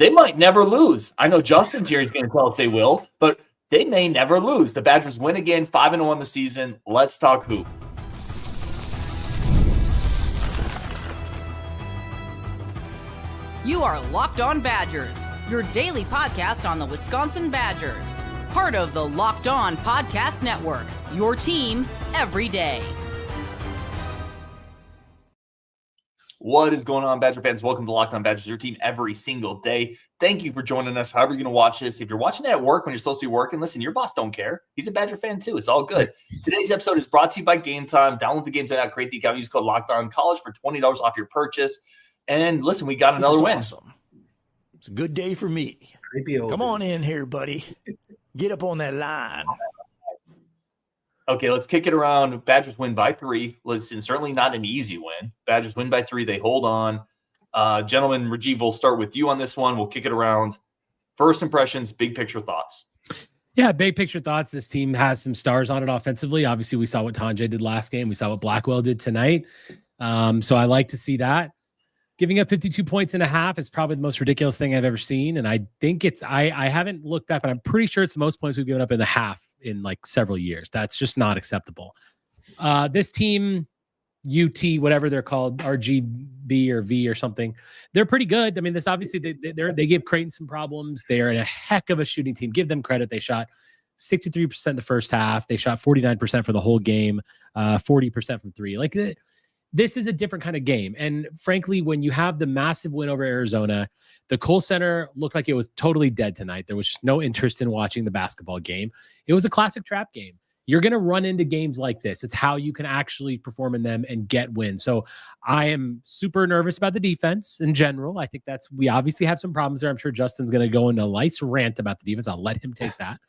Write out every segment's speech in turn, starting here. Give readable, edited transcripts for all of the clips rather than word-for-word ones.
they might never lose. I know Justin's here. He's going to tell us they will, but they may never lose. The Badgers win again, 5-1 the season. Let's talk hoop. You are Locked On Badgers, your daily podcast on the Wisconsin Badgers. Part of the Locked On Podcast Network, your team every day. What is going on, Badger fans? Welcome to Locked On Badgers, your team every single day. Thank you for joining us. However you're going to watch this. If you're watching it at work when you're supposed to be working, listen, your boss don't care. He's a Badger fan too. It's all good. Today's episode is brought to you by Gametime. Download the Gametime app, create the account, use code Locked On College for $20 off your purchase. And listen, we got another win. Awesome. It's a good day for me. Come on in here, buddy. Get up on that line. Okay, let's kick it around. Badgers win by 3. Listen, certainly not an easy win. Badgers win by 3. They hold on. Gentlemen, Rajiv, we'll start with you on this one. We'll kick it around. First impressions, big picture thoughts. Yeah, big picture thoughts. This team has some stars on it offensively. Obviously, we saw what Tanjay did last game. We saw what Blackwell did tonight. So I like to see that. Giving up 52 points and a half is probably the most ridiculous thing I've ever seen. And I think I haven't looked back, but I'm pretty sure it's the most points we've given up in the half in like several years. That's just not acceptable. This team, UT, whatever they're called, RGB or V or something, they're pretty good. I mean, this obviously they give Creighton some problems. They are in a heck of a shooting team. Give them credit. They shot 63% the first half. They shot 49% for the whole game, 40% from three. Like this is a different kind of game. And frankly, when you have the massive win over Arizona, the Kohl Center looked like it was totally dead tonight. There was just no interest in watching the basketball game. It was a classic trap game. You're going to run into games like this. It's how you can actually perform in them and get wins. So I am super nervous about the defense in general. I think we obviously have some problems there. I'm sure Justin's going to go into a nice rant about the defense. I'll let him take that.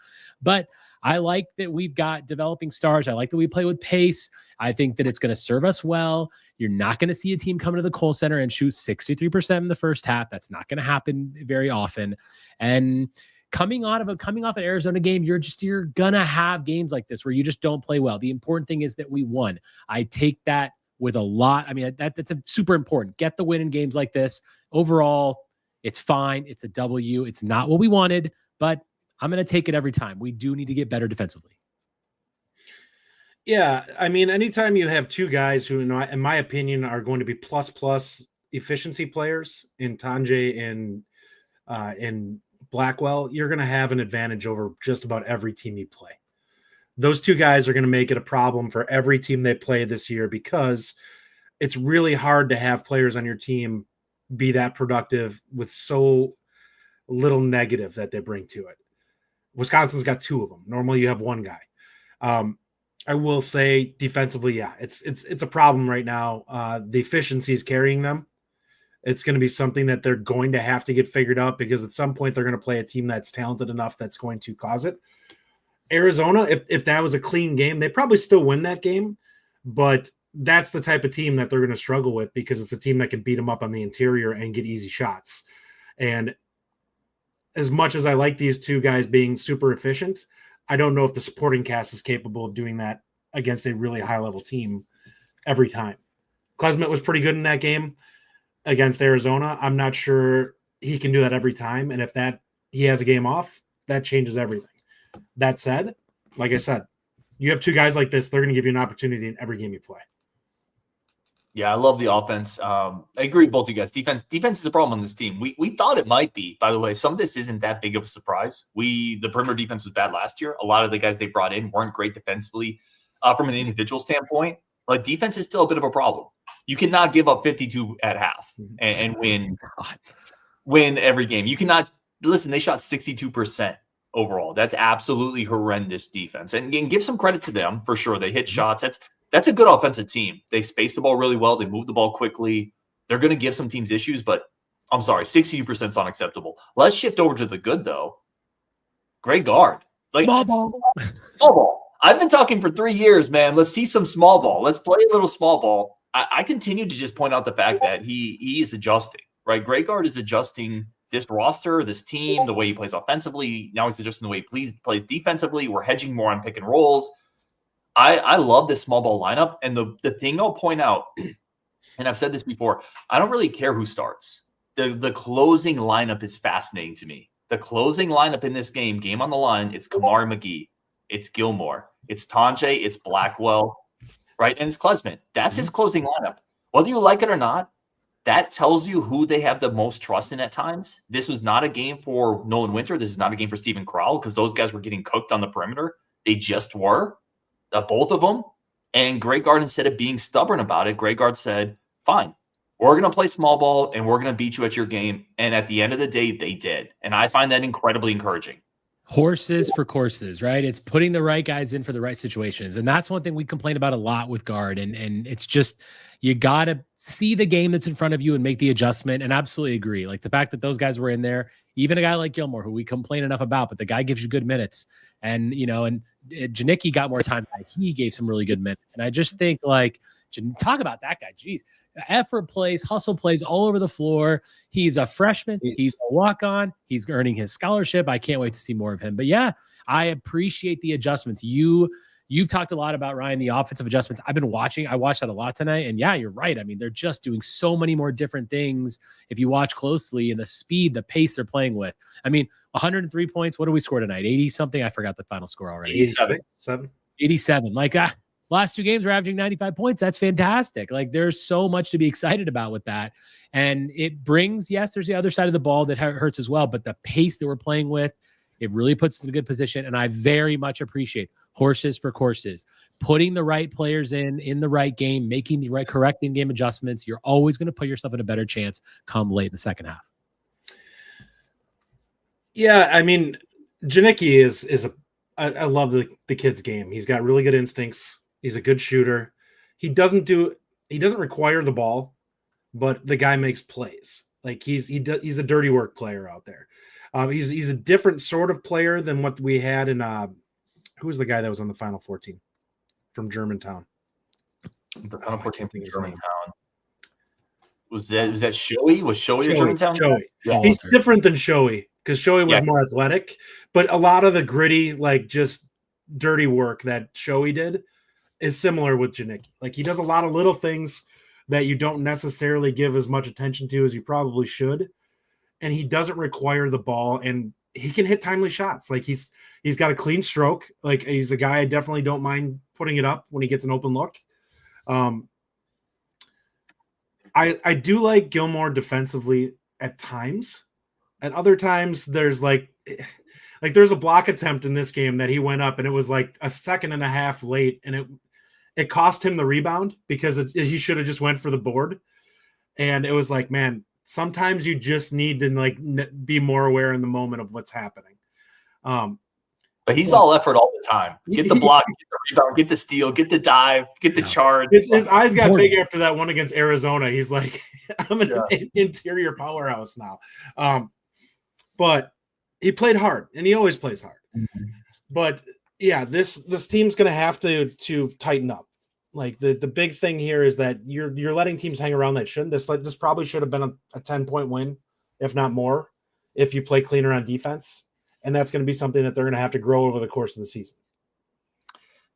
But I like that we've got developing stars. I like that we play with pace. I think that it's going to serve us well. You're not going to see a team come to the Kohl Center and shoot 63% in the first half. That's not going to happen very often. And coming off an Arizona game, you're going to have games like this where you just don't play well. The important thing is that we won. I take that with a lot. I mean, that's a super important. Get the win in games like this. Overall, it's fine. It's a W. It's not what we wanted, but I'm going to take it every time. We do need to get better defensively. Yeah, I mean, anytime you have two guys who, in my opinion, are going to be plus efficiency players in Tanjay and Blackwell, you're going to have an advantage over just about every team you play. Those two guys are going to make it a problem for every team they play this year because it's really hard to have players on your team be that productive with so little negative that they bring to it. Wisconsin's got two of them. Normally you have one guy. I will say defensively, yeah, it's a problem right now. The efficiency is carrying them. It's going to be something that they're going to have to get figured out because at some point they're going to play a team that's talented enough that's going to cause it. Arizona, if that was a clean game, they probably still win that game, but that's the type of team that they're going to struggle with because it's a team that can beat them up on the interior and get easy shots. And as much as I like these two guys being super efficient, I don't know if the supporting cast is capable of doing that against a really high-level team every time. Klesmet was pretty good in that game against Arizona. I'm not sure he can do that every time, and if he has a game off, that changes everything. That said, like I said, you have two guys like this, they're going to give you an opportunity in every game you play. Yeah, I love the offense. I agree with both of you guys. Defense is a problem on this team. We thought it might be, by the way. Some of this isn't that big of a surprise. The perimeter defense was bad last year. A lot of the guys they brought in weren't great defensively from an individual standpoint. Like defense is still a bit of a problem. You cannot give up 52 at half and win every game. You cannot listen. They shot 62% overall. That's absolutely horrendous defense. And give some credit to them for sure. They hit shots. That's a good offensive team. They space the ball really well. They move the ball quickly. They're going to give some teams issues, but I'm sorry, 62% is unacceptable. Let's shift over to the good, though. Great guard. Small ball. Small ball. I've been talking for 3 years, man. Let's see some small ball. Let's play a little small ball. I continue to just point out the fact that he is adjusting, right? Great guard is adjusting this roster, this team, the way he plays offensively. Now he's adjusting the way he plays defensively. We're hedging more on pick and rolls. I love this small ball lineup. And the thing I'll point out, and I've said this before, I don't really care who starts. The closing lineup is fascinating to me. The closing lineup in this game on the line, it's Kamari McGee, it's Gilmore, it's Tanjay, it's Blackwell, right? And it's Klesman. That's his closing lineup. Whether you like it or not, that tells you who they have the most trust in at times. This was not a game for Nolan Winter. This is not a game for Steven Crowell because those guys were getting cooked on the perimeter. They just were, both of them. And Greg Gard, instead of being stubborn about it, Greg Gard said, fine, we're going to play small ball and we're going to beat you at your game. And at the end of the day, they did. And I find that incredibly encouraging. Horses for courses, right? It's putting the right guys in for the right situations. And that's one thing we complain about a lot with Gard. And it's just, you got to see the game that's in front of you and make the adjustment. And absolutely agree. Like the fact that those guys were in there, even a guy like Gilmore, who we complain enough about, but the guy gives you good minutes. And, and Janicki got more time. He gave some really good minutes. And I just think talk about that guy. Geez. Effort plays, hustle plays all over the floor. He's a freshman. He's a walk-on. He's earning his scholarship. I can't wait to see more of him. But yeah, I appreciate the adjustments. You've talked a lot about, Ryan, the offensive adjustments. I've been watching. I watched that a lot tonight. And yeah, you're right. I mean, they're just doing so many more different things if you watch closely, and the speed, the pace they're playing with. I mean, 103 points. What did we score tonight? 80-something? I forgot the final score already. 87. Like, last two games, we're averaging 95 points. That's fantastic. Like, there's so much to be excited about with that. And it brings, yes, there's the other side of the ball that hurts as well, but the pace that we're playing with, it really puts us in a good position. And I very much appreciate horses for courses, putting the right players in the right game, making the right correct in-game adjustments. You're always going to put yourself in a better chance come late in the second half. Yeah, I mean, Janicki I love the kid's game. He's got really good instincts. He's a good shooter. He doesn't require the ball, but the guy makes plays. Like he's a dirty work player out there. He's a different sort of player than what we had in who was the guy that was on the Final 14 from Germantown? The Final 14 from Germantown. Was that Shoei? Was Shoei at Germantown? Shoei. Yeah. He's different than Shoei because Shoei was more athletic, but a lot of the gritty, like just dirty work that Shoei did is similar with Janicki. Like he does a lot of little things that you don't necessarily give as much attention to as you probably should. And he doesn't require the ball, and he can hit timely shots. Like he's got a clean stroke. Like he's a guy I definitely don't mind putting it up when he gets an open look. I do like Gilmore defensively at times. At other times there's there's a block attempt in this game that he went up and it was like a second and a half late, and it cost him the rebound because he should have just went for the board. And it was like, man, sometimes you just need to be more aware in the moment of what's happening. But he's all effort all the time. Get the block, get the rebound, get the steal, get the dive, get the charge. His eyes got big after that one against Arizona. He's like, I'm an interior powerhouse now. But he played hard, and he always plays hard. Mm-hmm. But yeah, this team's going to have to tighten up. Like the big thing here is that you're letting teams hang around that shouldn't. This probably should have been a 10-point win, if not more, if you play cleaner on defense. And that's going to be something that they're going to have to grow over the course of the season.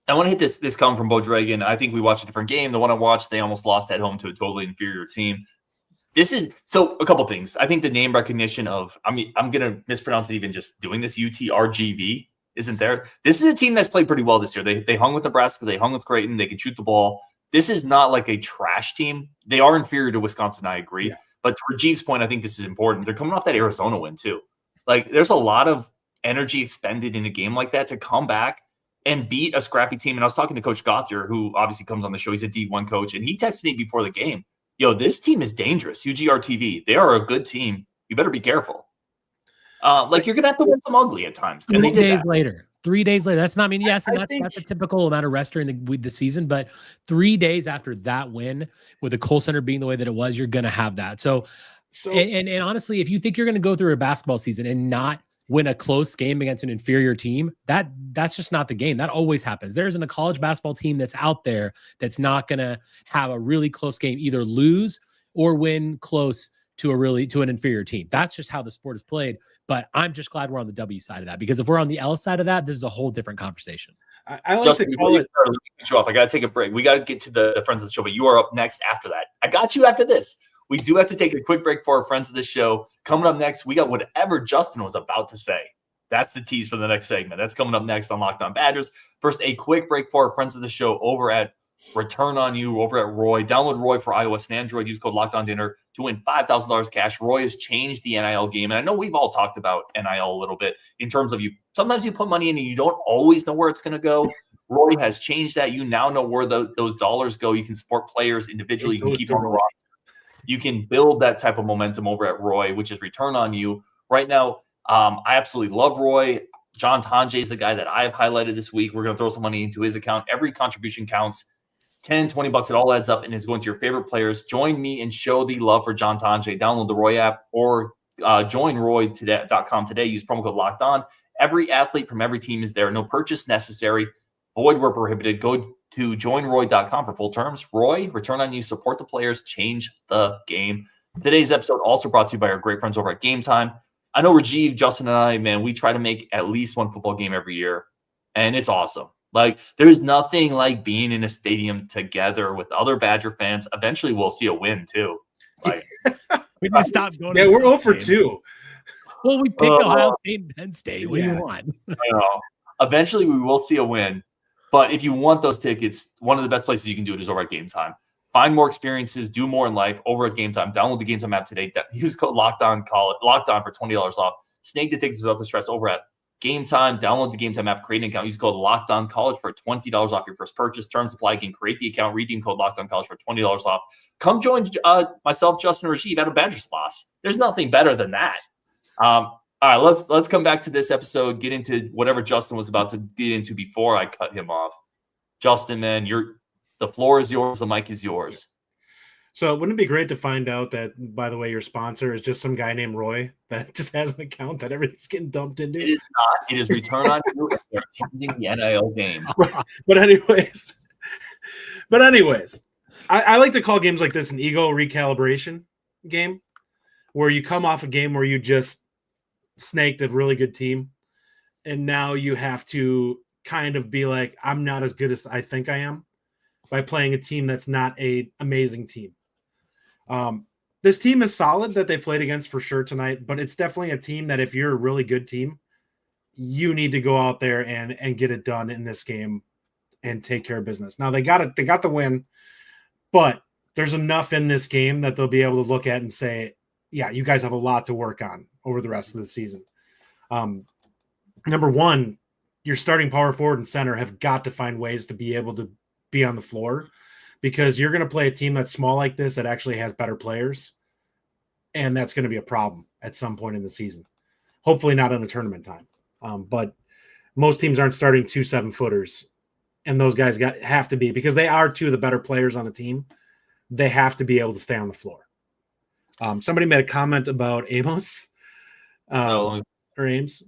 I want to hit this comment from Bo Dragon. I think we watched a different game. The one I watched, they almost lost at home to a totally inferior team. So a couple things. I think the name recognition of, I'm going to mispronounce it even just doing this, UTRGV isn't there. This is a team that's played pretty well this year. They hung with Nebraska. They hung with Creighton. They can shoot the ball. This is not like a trash team. They are inferior to Wisconsin, I agree. Yeah. But to Rajiv's point, I think this is important. They're coming off that Arizona win too. Like there's a lot of energy expended in a game like that to come back and beat a scrappy team. And I was talking to Coach Gothier, who obviously comes on the show. He's a D1 coach. And he texted me before the game, yo, this team is dangerous. UGRTV. They are a good team. You better be careful. You're going to have to win some ugly at times. And 3 days later. 3 days later. That's not, I mean, yes, that's a typical amount of rest during the season, but 3 days after that win, with the Kohl Center being the way that it was, you're going to have that. So and honestly, if you think you're going to go through a basketball season and not win a close game against an inferior team, that's just not the game. That always happens. There isn't a college basketball team that's out there that's not going to have a really close game, either lose or win close to an inferior team. That's just how the sport is played. But I'm just glad we're on the W side of that, because if we're on the L side of that, this is a whole different conversation. I like to call it. Let me cut you off. I got to take a break. We got to get to the friends of the show, but you are up next after that. I got you after this. We do have to take a quick break for our friends of the show. Coming up next, we got whatever Justin was about to say. That's the tease for the next segment. That's coming up next on Locked On Badgers. First, a quick break for our friends of the show over at Return on You, over at Roy. Download Roy for iOS and Android. Use code LOCKEDONDINNER to win $5,000 cash. Roy has changed the NIL game. And I know we've all talked about NIL a little bit in terms of sometimes you put money in and you don't always know where it's going to go. Roy has changed that. You now know where those dollars go. You can support players individually. You can keep on the roster. You can build that type of momentum over at Roy, which is Return on You. Right now, I absolutely love Roy. John Tonje is the guy that I've highlighted this week. We're going to throw some money into his account. Every contribution counts. 10, 20 bucks, it all adds up and is going to your favorite players. Join me and show the love for John Tonje. Download the Roy app or join roy.com today. Use promo code Locked On. Every athlete from every team is there. No purchase necessary. Void where prohibited. Go to joinroy.com for full terms. Roy, Return on You. Support the players. Change the game. Today's episode also brought to you by our great friends over at Gametime. I know Rajiv, Justin, and I, man, we try to make at least one football game every year, and it's awesome. Like, there's nothing like being in a stadium together with other Badger fans. Eventually, we'll see a win, too. Like, we need to stop going. Yeah, we're 0 for 2. Well, we picked Ohio State and Penn State. What do you want? I know. Eventually, we will see a win. But if you want those tickets, one of the best places you can do it is over at Gametime. Find more experiences, do more in life over at Gametime. Download the Gametime app today. Use code Locked On for $20 off. Snag the tickets without the stress over at Gametime. Download the Gametime app, create an account. Use code Locked On College for $20 off your first purchase. Terms apply. Again, create the account. Redeem code Locked On College for $20 off. Come join myself, Justin, and Rajiv at a Badgers loss. There's nothing better than that. All right, let's come back to this episode. Get into whatever Justin was about to get into before I cut him off. Justin, man, the floor is yours. The mic is yours. So wouldn't it be great to find out that, by the way, your sponsor is just some guy named Roy that just has an account that everything's getting dumped into? It is not. It is Return on You. They're changing the NIL game. But anyways, I like to call games like this an ego recalibration game, where you come off a game where you just snaked a really good team, and now you have to kind of be like, I'm not as good as I think I am, by playing a team that's not an amazing team. This team is solid that they played against for sure tonight, but it's definitely a team that if you're a really good team, you need to go out there and get it done in this game and take care of business. Now they got the win, but there's enough in this game that they'll be able to look at and say, yeah, you guys have a lot to work on over the rest of the season. Number one, your starting power forward and center have got to find ways to be able to be on the floor, because you're going to play a team that's small like this that actually has better players, and that's going to be a problem at some point in the season. Hopefully not in the tournament time, but most teams aren't starting 2 7-footers, and those guys have to be, because they are 2 of the better players on the team. They have to be able to stay on the floor. Somebody made a comment about Amos or Ames.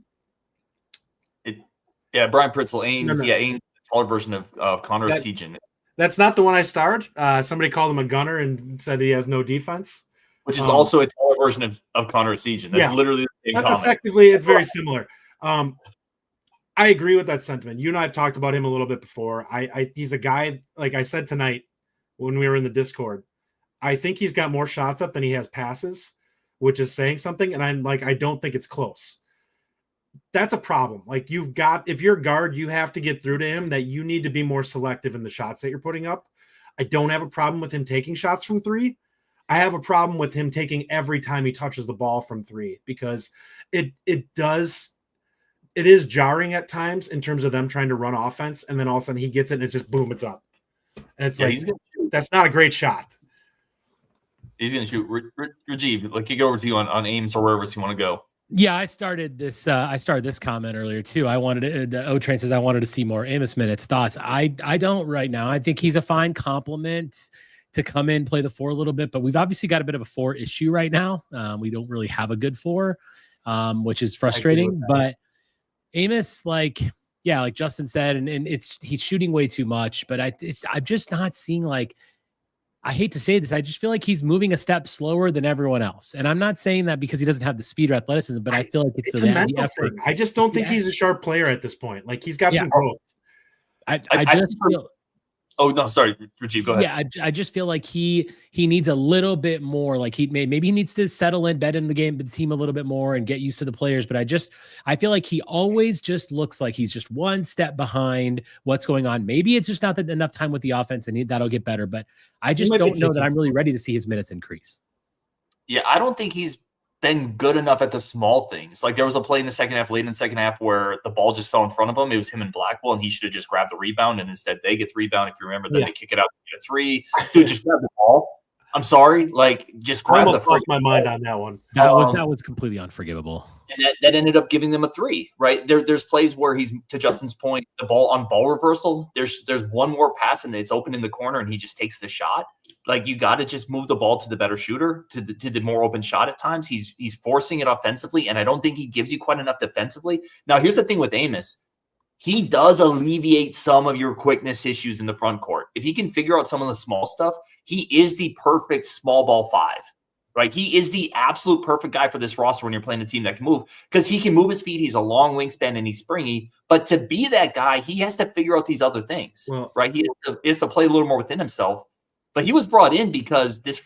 Brian Pritzel, Ames. No. Yeah, Ames, the taller version of Connor Seagen. That's not the one I starred. Somebody called him a gunner and said he has no defense. Which is also a taller version of Connor Seagen. That's literally the same comment. Effectively, it's very similar. I agree with that sentiment. You and I have talked about him a little bit before. He's a guy, like I said tonight when we were in the Discord, I think he's got more shots up than he has passes, which is saying something. And I'm like, I don't think it's close. That's a problem. Like, if you're a guard, you have to get through to him that you need to be more selective in the shots that you're putting up. I don't have a problem with him taking shots from 3. I have a problem with him taking every time he touches the ball from 3, because it is jarring at times in terms of them trying to run offense. And then all of a sudden he gets it and it's just boom, it's up. And it's that's not a great shot. He's going to shoot. Rajiv, like, kick it over to you on Ames or wherever you want to go. Yeah, I started this comment earlier too. O-Train says I wanted to see more Amos minutes. Thoughts? I don't right now. I think he's a fine compliment to come in, play the 4 a little bit, but we've obviously got a bit of a 4 issue right now. We don't really have a good 4, which is frustrating. But Amos, like Justin said, and he's shooting way too much. But I'm just not seeing, like, I hate to say this, I just feel like he's moving a step slower than everyone else. And I'm not saying that because he doesn't have the speed or athleticism, but I feel like it's the effort. I just don't think he's a sharp player at this point. Like, he's got some growth. I just feel Oh no, sorry, Rajiv, go ahead. Yeah, I just feel like he needs a little bit more. Like maybe he needs to settle in, bed in the team a little bit more, and get used to the players. But I feel like he always just looks like he's just one step behind what's going on. Maybe it's just not enough time with the offense, and that'll get better. But I just don't know that I'm really ready to see his minutes increase. Yeah, I don't think he's been good enough at the small things. Like there was a play in the second half, late in the second half, where the ball just fell in front of him. It was him and Blackwell, and he should have just grabbed the rebound. And instead, they get the rebound. If you remember, then they kick it out to get a three. Dude, just grab the ball. I'm sorry, like just grab. I almost lost my mind on that one. That was completely unforgivable. And that ended up giving them a three, right? There's plays where he's, to Justin's point, the ball on ball reversal. There's one more pass and it's open in the corner, and he just takes the shot. Like you got to just move the ball to the better shooter, to the more open shot at times. He's forcing it offensively, and I don't think he gives you quite enough defensively. Now, here's the thing with Amos. He does alleviate some of your quickness issues in the front court. If he can figure out some of the small stuff, he is the perfect small ball five, right? He is the absolute perfect guy for this roster when you're playing a team that can move, because he can move his feet. He's a long wingspan and he's springy. But to be that guy, he has to figure out these other things, right? He has to play a little more within himself. But he was brought in because this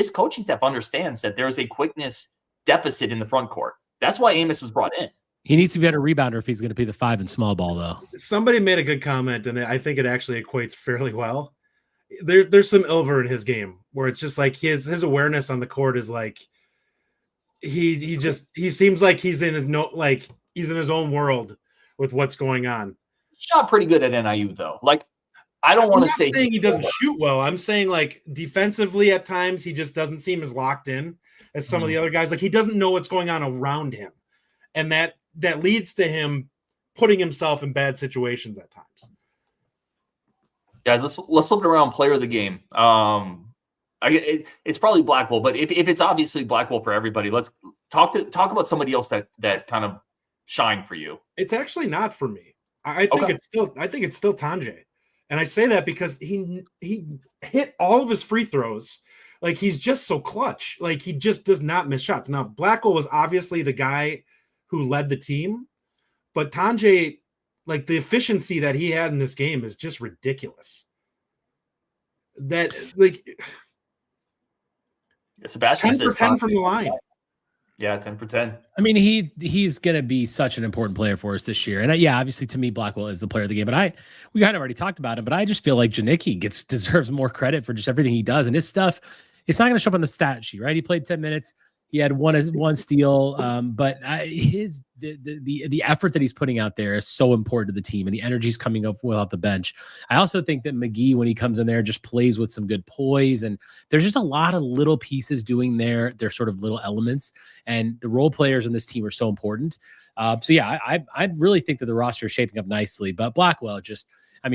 coaching staff understands that there is a quickness deficit in the front court. That's why Amos was brought in. He needs to be a better rebounder if he's going to be the five in small ball, though. Somebody made a good comment, and I think it actually equates fairly well. There's some Ilver in his game where it's just like his awareness on the court is like he seems like he's in his own world with what's going on. Shot pretty good at NIU though. Like I don't want to say he doesn't shoot well. I'm saying like defensively at times he just doesn't seem as locked in as some of the other guys. Like he doesn't know what's going on around him, and that leads to him putting himself in bad situations at times. Guys, let's flip it around. Player of the game. It's probably Blackwell, but if it's obviously Blackwell for everybody, let's talk about somebody else that kind of shined for you. It's actually not for me. I think it's still Tanjay, and I say that because he hit all of his free throws. Like he's just so clutch. Like he just does not miss shots. Now Blackwell was obviously the guy who led the team, but Tanjay, like the efficiency that he had in this game is just ridiculous. That like Sebastian 10 for 10 from the line. Yeah, 10 for 10. I mean, he's going to be such an important player for us this year. And obviously to me, Blackwell is the player of the game, but we kind of already talked about him, but I just feel like Janicki deserves more credit for just everything he does. And his stuff, it's not going to show up on the stat sheet, right? He played 10 minutes. He had one steal, but the effort that he's putting out there is so important to the team, and the energy's coming up without the bench. I also think that McGee, when he comes in there, just plays with some good poise, and there's just a lot of little pieces doing their sort of little elements, and the role players in this team are so important. I really think that the roster is shaping up nicely, but Blackwell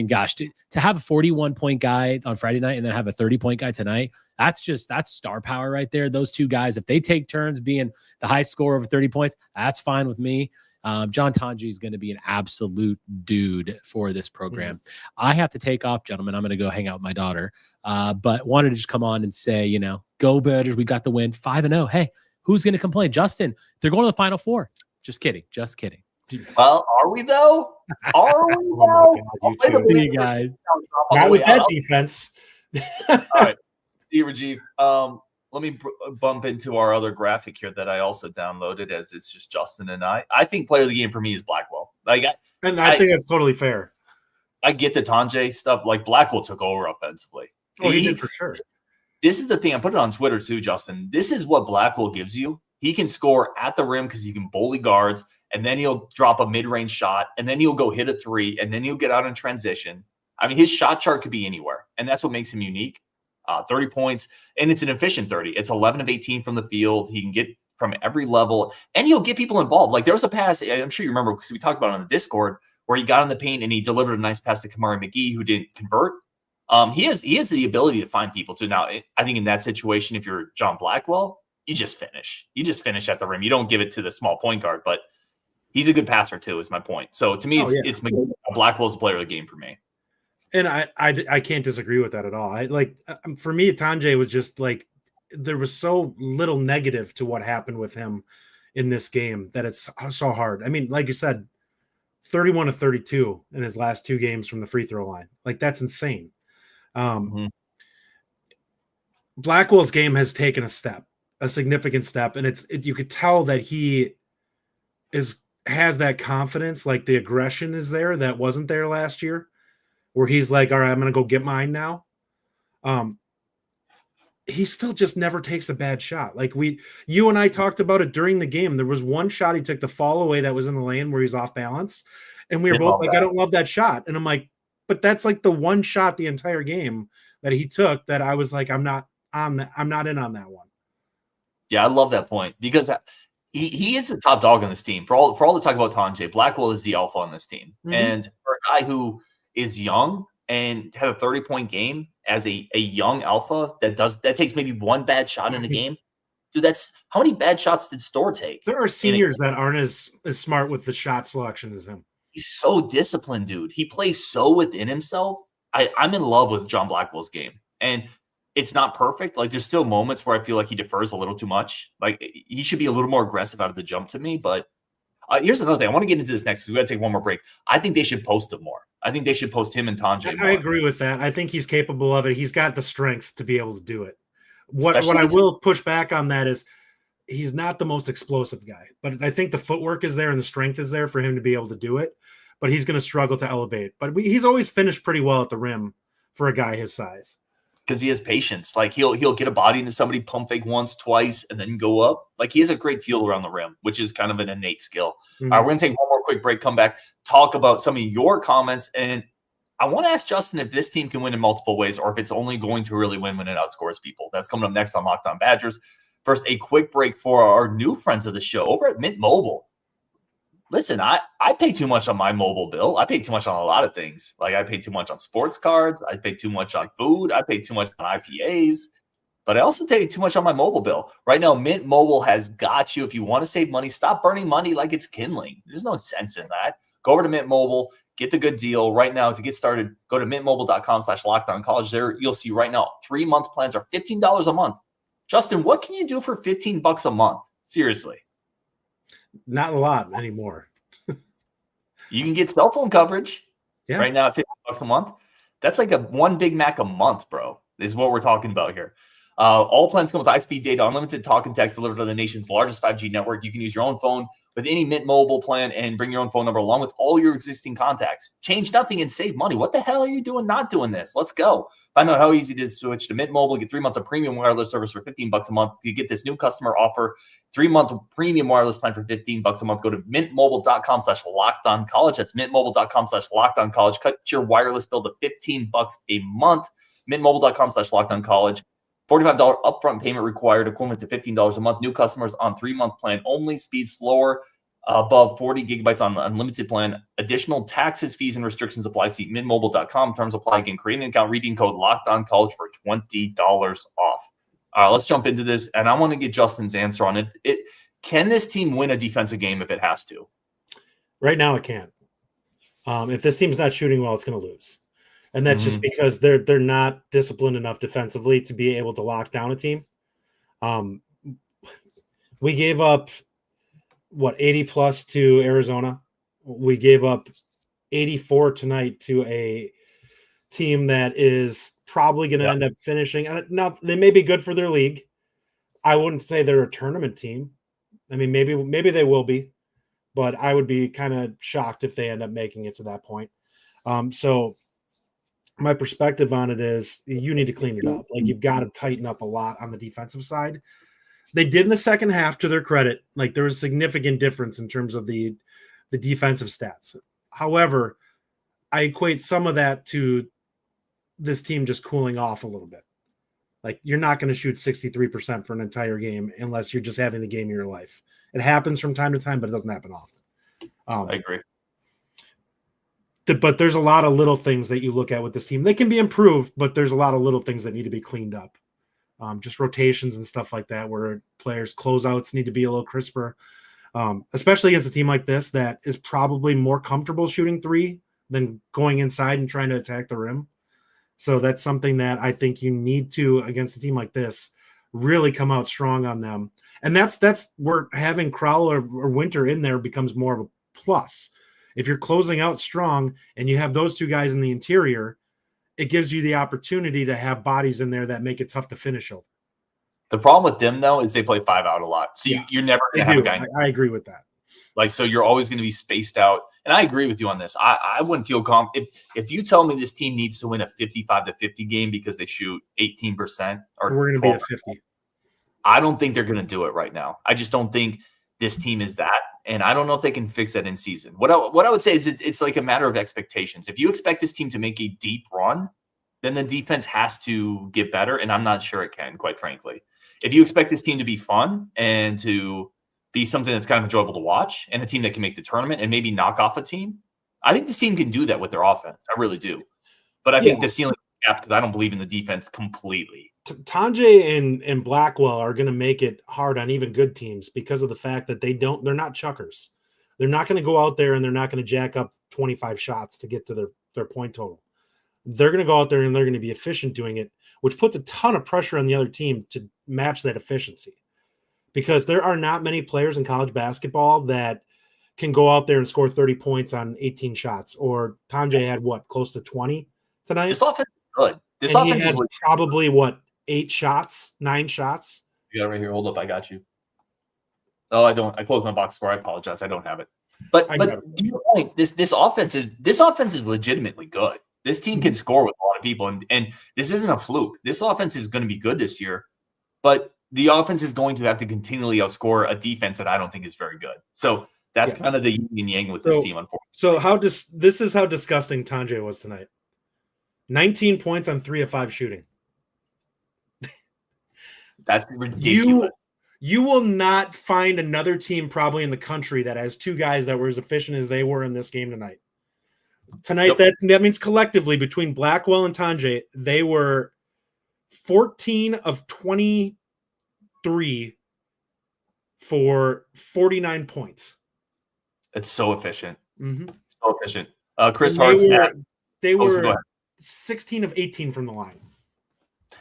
gosh, to have a 41-point guy on Friday night and then have a 30-point guy tonight, that's star power right there. Those two guys, if they take turns being the high scorer of 30 points, that's fine with me. John Tanji is going to be an absolute dude for this program. I have to take off, gentlemen. I'm going to go hang out with my daughter, but wanted to just come on and say, go Badgers. We got the win, 5-0. Hey, who's going to complain? Justin, they're going to the Final Four. Just kidding. Well, are we though? Are we though? See you guys. Not with that defense. All right. See you, Rajiv. Let me bump into our other graphic here that I also downloaded, as it's just Justin and I. I think player of the game for me is Blackwell. I think that's totally fair. I get the Tanjay stuff. Like Blackwell took over offensively. Oh, he did for sure. This is the thing. I put it on Twitter too, Justin. This is what Blackwell gives you. He can score at the rim because he can bully guards, and then he'll drop a mid-range shot, and then he'll go hit a three, and then he'll get out in transition. I mean, his shot chart could be anywhere, and that's what makes him unique. 30 points, and it's an efficient 30. It's 11 of 18 from the field. He can get from every level, and he'll get people involved. Like there was a pass, I'm sure you remember because we talked about it on the Discord, where he got in the paint and he delivered a nice pass to Kamari McGee, who didn't convert. He has the ability to find people too. Now, I think in that situation, if you're John Blackwell, you just finish. You just finish at the rim. You don't give it to the small point guard, but he's a good passer too, is my point. So to me, it's McGee. Blackwell's the player of the game for me. And I can't disagree with that at all. For me, Tanjay was just like, there was so little negative to what happened with him in this game that it's so hard. I mean, like you said, 31 of 32 in his last two games from the free throw line. Like that's insane. Blackwell's game has taken a significant step, and you could tell that he has that confidence, like the aggression is there that wasn't there last year, where he's like, all right, I'm going to go get mine now. He still just never takes a bad shot. Like you and I talked about it during the game. There was one shot he took the fall away that was in the lane where he's off balance. And we were both like, I don't love that shot. And I'm like, but that's like the one shot the entire game that he took that I was like, I'm not in on that one. Yeah, I love that point because he is the top dog on this team. For all the talk about Tanjay, Blackwell is the alpha on this team. Mm-hmm. And for a guy who is young and had a 30-point game as a young alpha that takes maybe one bad shot in a game, dude, that's how many bad shots did Storr take? There are seniors that aren't as smart with the shot selection as him. He's so disciplined, dude. He plays so within himself. I'm in love with John Blackwell's game. And it's not perfect. Like, there's still moments where I feel like he defers a little too much. Like, he should be a little more aggressive out of the jump to me. But here's another thing. I want to get into this next because we got to take one more break. I think they should post him more. I think they should post him and Tanjay more. I agree with that. I think he's capable of it. He's got the strength to be able to do it. What I will push back on that is he's not the most explosive guy. But I think the footwork is there and the strength is there for him to be able to do it. But he's going to struggle to elevate. But he's always finished pretty well at the rim for a guy his size. Because he has patience. Like, he'll get a body into somebody, pump fake once, twice, and then go up. Like, he has a great feel around the rim, which is kind of an innate skill. Mm-hmm. All right, we're going to take one more quick break, come back, talk about some of your comments. And I want to ask Justin if this team can win in multiple ways or if it's only going to really win when it outscores people. That's coming up next on Locked On Badgers. First, a quick break for our new friends of the show over at Mint Mobile. Listen, I pay too much on my mobile bill. I pay too much on a lot of things. Like, I pay too much on sports cards. I pay too much on food. I pay too much on IPAs. But I also pay too much on my mobile bill. Right now, Mint Mobile has got you. If you want to save money, stop burning money like it's kindling. There's no sense in that. Go over to Mint Mobile. Get the good deal right now. To get started, go to mintmobile.com/lockedoncollege. There you'll see right now 3-month plans are $15 a month. Justin, what can you do for $15 a month? Seriously. Not a lot anymore. You can get cell phone coverage right now at $15 a month. That's like one Big Mac a month, bro, is what we're talking about here. All plans come with high-speed data, unlimited talk and text delivered to the nation's largest 5G network. You can use your own phone with any Mint Mobile plan and bring your own phone number along with all your existing contacts. Change nothing and save money. What the hell are you doing not doing this? Let's go. Find out how easy it is to switch to Mint Mobile. Get 3 months of premium wireless service for $15 a month. You get this new customer offer, 3-month premium wireless plan for $15 a month. Go to mintmobile.com/lockedoncollege. That's mintmobile.com/lockedoncollege. Cut your wireless bill to $15 a month. mintmobile.com/lockedoncollege. $45 upfront payment required, equivalent to $15 a month. New customers on 3-month plan only. Speed slower, above 40 gigabytes on the unlimited plan. Additional taxes, fees, and restrictions apply. See mintmobile.com. Terms apply. Again, create an account. Redeem code LOCKEDONCollege for $20 off. All right, let's jump into this. And I want to get Justin's answer on it. Can this team win a defensive game if it has to? Right now, it can't. If this team's not shooting well, it's going to lose. And that's just because they're not disciplined enough defensively to be able to lock down a team. We gave up 80 plus to Arizona. We gave up 84 tonight to a team that is probably going to end up finishing. Now they may be good for their league. I wouldn't say they're a tournament team. I mean, maybe they will be, but I would be kind of shocked if they end up making it to that point. So my perspective on it is you need to clean it up. Like, you've got to tighten up a lot on the defensive side. They did in the second half, to their credit. Like, there was a significant difference in terms of the defensive stats. However, I equate some of that to this team just cooling off a little bit. Like, you're not going to shoot 63% for an entire game unless you're just having the game of your life. It happens from time to time, but it doesn't happen often. I agree. But there's a lot of little things that you look at with this team. They can be improved, but there's a lot of little things that need to be cleaned up. Just rotations and stuff like that, where players' closeouts need to be a little crisper, especially against a team like this that is probably more comfortable shooting three than going inside and trying to attack the rim. So that's something that I think you need to, against a team like this, really come out strong on them. And that's where having Crowell or Winter in there becomes more of a plus. If you're closing out strong and you have those two guys in the interior it gives you the opportunity to have bodies in there that make it tough to finish over. The problem with them, though, is they play 5 out a lot. So you're never going to have a guy. I agree with that. Like, so you're always going to be spaced out. And I agree with you on this. I wouldn't feel if you tell me this team needs to win a 55-50 game because they shoot 18% or we're going to be at 50. I don't think they're going to do it right now. I just don't think this team is that. And I don't know if they can fix that in season. What I would say is it's like a matter of expectations. If you expect this team to make a deep run, then the defense has to get better. And I'm not sure it can, quite frankly. If you expect this team to be fun and to be something that's kind of enjoyable to watch and a team that can make the tournament and maybe knock off a team, I think this team can do that with their offense. I really do. But I think the ceiling is capped because I don't believe in the defense completely. Tanjay and Blackwell are going to make it hard on even good teams because of the fact that they're not chuckers. They're not going to go out there and they're not going to jack up 25 shots to get to their point total. They're going to go out there and they're going to be efficient doing it, which puts a ton of pressure on the other team to match that efficiency. Because there are not many players in college basketball that can go out there and score 30 points on 18 shots. Or Tanjay had close to 20 tonight. This offense is good. This and offense he had is probably 9 shots. You got it right here. Hold up, I got you. Oh, I don't. I closed my box score. I apologize. I don't have it. But to your point, this offense is legitimately good. This team can score with a lot of people, and this isn't a fluke. This offense is going to be good this year, but the offense is going to have to continually outscore a defense that I don't think is very good. So that's kind of the yin and yang with this team, unfortunately. So this is how disgusting Tanjay was tonight. 19 points on 3 of 5 shooting. That's ridiculous. You will not find another team probably in the country that has 2 guys that were as efficient as they were in this game tonight. Tonight, that means collectively between Blackwell and Tanjay, they were 14 of 23 for 49 points. It's so efficient. Mm-hmm. So efficient. Chris Hart's they were 16 of 18 from the line.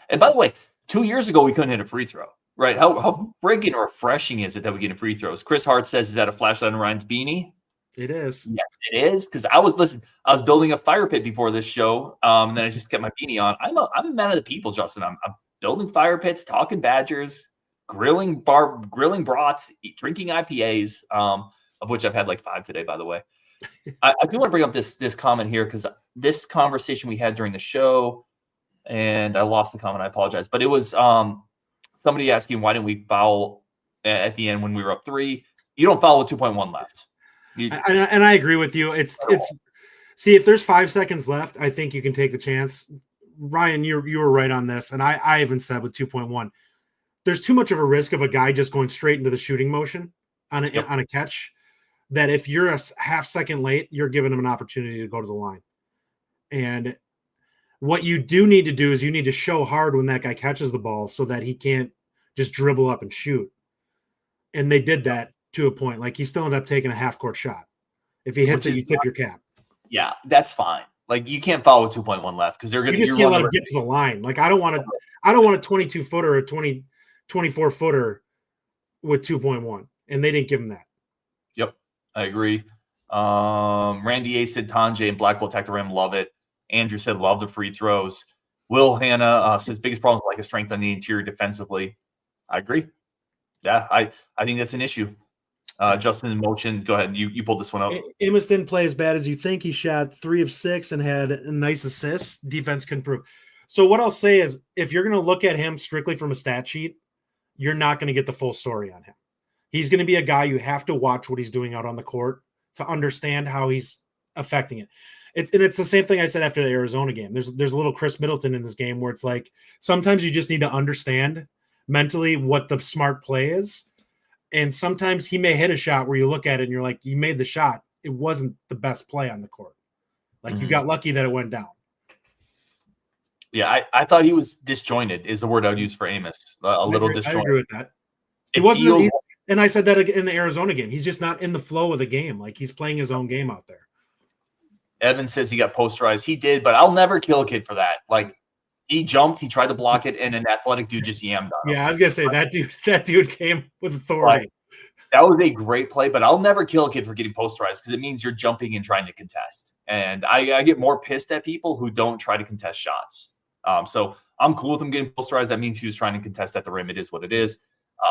And by the way, 2 years ago, we couldn't hit a free throw, right? How friggin' refreshing is it that we get free throws? Chris Hart says, is that a flashlight on Ryan's beanie? It is. Yes, it is. Because I was building a fire pit before this show, and then I just kept my beanie on. I'm a man of the people, Justin. I'm building fire pits, talking Badgers, grilling brats, drinking IPAs, of which I've had like 5 today, by the way. I do want to bring up this comment here because this conversation we had during the show, and I lost the comment. I apologize, but it was somebody asking why didn't we foul at the end when we were up 3? You don't foul with 2.1 left. And I agree with you. It's see, if there's 5 seconds left, I think you can take the chance. Ryan, you were right on this, and I even said with 2.1, there's too much of a risk of a guy just going straight into the shooting motion on a catch. That if you're a half second late, you're giving him an opportunity to go to the line. And what you do need to do is you need to show hard when that guy catches the ball so that he can't just dribble up and shoot. And they did that to a point. Like, he still ended up taking a half-court shot. If he hits it, you tip your cap. Yeah, that's fine. Like, you can't foul with 2.1 left because they're going to. You just can't let him get to the line. Like, I don't want a 22-footer or a 24-footer with 2.1, and they didn't give him that. Yep, I agree. Randy A said Tanjay and Blackwell attack the rim, love it. Andrew said love the free throws. Will Hanna says biggest problem is like a strength on the interior defensively. I agree. Yeah, I think that's an issue. Justin in motion. Go ahead. You pulled this one up. Amos didn't play as bad as you think. He shot 3 of 6 and had a nice assist. Defense can improve. So what I'll say is, if you're going to look at him strictly from a stat sheet, you're not going to get the full story on him. He's going to be a guy you have to watch what he's doing out on the court to understand how he's affecting it. It's the same thing I said after the Arizona game. There's a little Chris Middleton in this game where it's like sometimes you just need to understand mentally what the smart play is. And sometimes he may hit a shot where you look at it and you're like, you made the shot. It wasn't the best play on the court. Like, you got lucky that it went down. Yeah, I thought he was disjointed is the word I would use for Amos. A little disjointed. I agree with that. It wasn't. And I said that in the Arizona game. He's just not in the flow of the game. Like, he's playing his own game out there. Evan says he got posterized. He did, but I'll never kill a kid for that. Like, he jumped, he tried to block it, and an athletic dude just yammed on him. Yeah, I was gonna say that dude came with authority. That was a great play, but I'll never kill a kid for getting posterized because it means you're jumping and trying to contest. And I get more pissed at people who don't try to contest shots. So I'm cool with him getting posterized. That means he was trying to contest at the rim. It is what it is.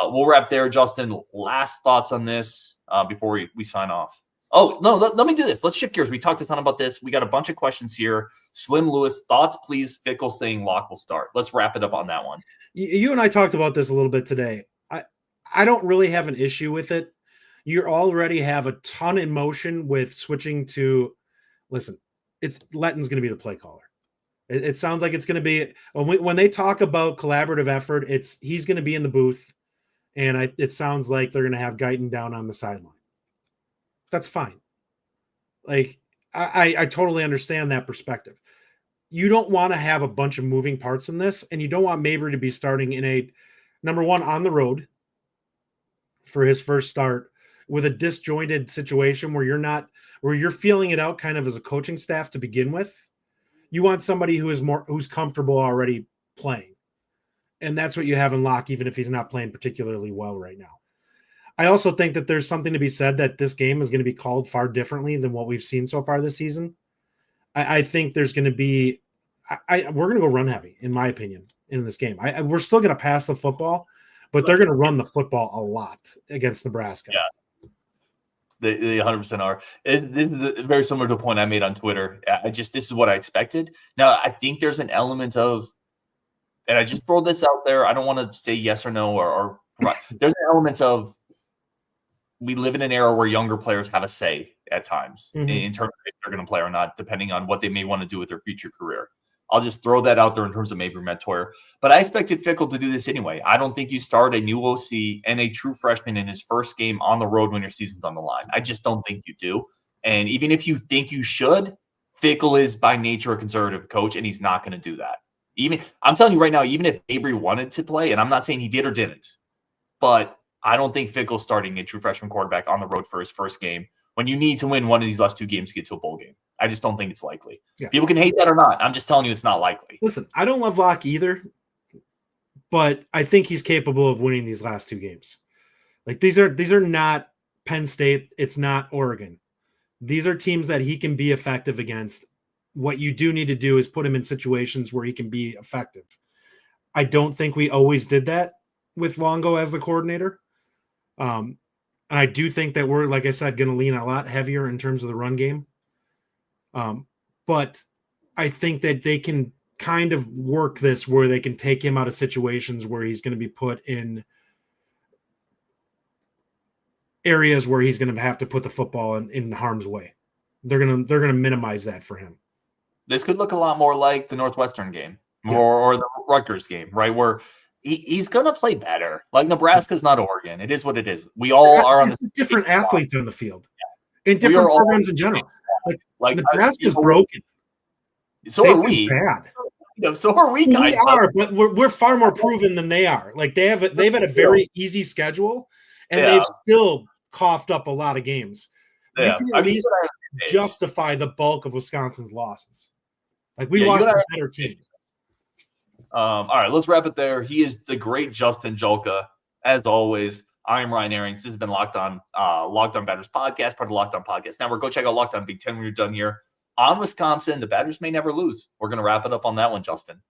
We'll wrap there. Justin, last thoughts on this before we sign off. Oh, no, let me do this. Let's shift gears. We talked a ton about this. We got a bunch of questions here. Slim Lewis, thoughts, please. Fickle saying Locke will start. Let's wrap it up on that one. You and I talked about this a little bit today. I don't really have an issue with it. You already have a ton in motion with switching to – listen, Letton's going to be the play caller. It sounds like it's going to be – when they talk about collaborative effort, he's going to be in the booth, and it sounds like they're going to have Guyton down on the sideline. That's fine. Like, I totally understand that perspective. You don't want to have a bunch of moving parts in this, and you don't want Mabry to be starting in a – number one, on the road – for his first start with a disjointed situation where you're feeling it out kind of as a coaching staff to begin with. You want somebody who's comfortable already playing. And that's what you have in Locke, even if he's not playing particularly well right now. I also think that there's something to be said that this game is going to be called far differently than what we've seen so far this season. I think there's going to be, we're going to go run heavy, in my opinion, in this game. We're still going to pass the football, but they're going to run the football a lot against Nebraska. Yeah, they 100% are. This is very similar to a point I made on Twitter. This is what I expected. Now, I think there's an element of, and I just throw this out there. I don't want to say yes or no, or there's an element of we live in an era where younger players have a say at times in terms of if they're going to play or not, depending on what they may want to do with their future career. I'll just throw that out there in terms of maybe Mentoyer. But I expected Fickle to do this anyway. I don't think you start a new OC and a true freshman in his first game on the road when your season's on the line. I just don't think you do. And even if you think you should, Fickle is by nature a conservative coach, and he's not going to do that. I'm telling you right now, even if Mabry wanted to play, and I'm not saying he did or didn't, but I don't think Fickle's starting a true freshman quarterback on the road for his first game when you need to win one of these last two games to get to a bowl game. I just don't think it's likely. Yeah. People can hate that or not. I'm just telling you it's not likely. Listen, I don't love Locke either, but I think he's capable of winning these last two games. Like these are not Penn State. It's not Oregon. These are teams that he can be effective against. What you do need to do is put him in situations where he can be effective. I don't think we always did that with Longo as the coordinator. And I do think that we're, like I said, going to lean a lot heavier in terms of the run game. But I think that they can kind of work this where they can take him out of situations where he's going to be put in areas where he's going to have to put the football in harm's way. They're going to minimize that for him. This could look a lot more like the Northwestern game or the Rutgers game, right? Where he's going to play better. Like Nebraska's not Oregon. It is what it is. We all are on different athletes on the field in different programs in general. Like Nebraska's broken. So are we. Bad. So are we. We are, but we're far more proven than they are. Like they've had a very easy schedule, and they've still coughed up a lot of games. You can at least justify the bulk of Wisconsin's losses. Like we lost to better teams. All right, let's wrap it there. He is the great Justin Julka. As always, I am Ryan Aarons. This has been Locked On Badgers podcast, part of the Locked On Podcast Network. Go check out Locked On Big Ten when you're done here. On Wisconsin, the Badgers may never lose. We're going to wrap it up on that one, Justin.